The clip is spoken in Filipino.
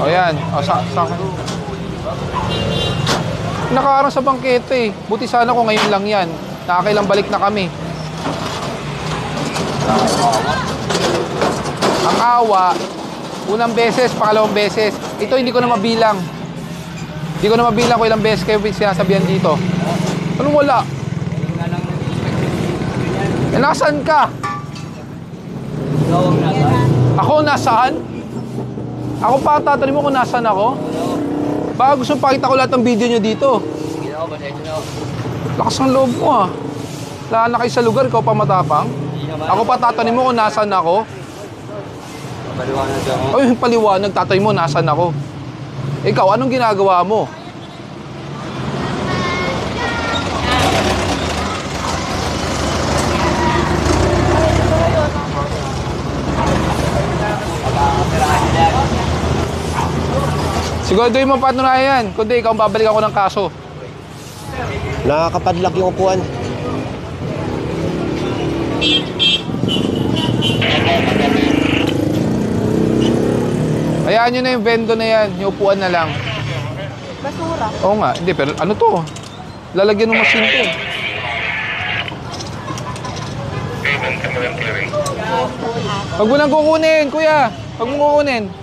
O yan. O, sa nakaarang sa bangkete eh. Buti sana kung ngayon lang yan. Nakakailang balik na kami. Ang awa, unang beses, pangalawang beses. Ito hindi ko na mabilang. Hindi ko na mabilang kung ilang beses kayo sinasabihan dito. Anong wala? Eh, nasaan ka? Ako nasaan? Ako pa tatanungin mo kung nasaan ako? Baka gusto pakita ko lahat ng video nyo dito. Lakas ng loob mo ah. Wala na kayo sa lugar, ikaw pa matapang. Ako pa tatanungin mo kung nasaan ako. Ay, yung paliwanag, tatanungin mo nasaan ako. Ikaw, anong ginagawa mo? Siguraduhin mo patunayan, kundi ikaw babalik ako ng kaso. Nakakapadlock yung upuan. Hayaan nyo na yung vendo na yan, yung upuan na lang. Basura. Oo nga, hindi, pero ano to? Lalagyan ng machine to. Huwag mo nang kukunin, kuya. Huwag mo kukunin.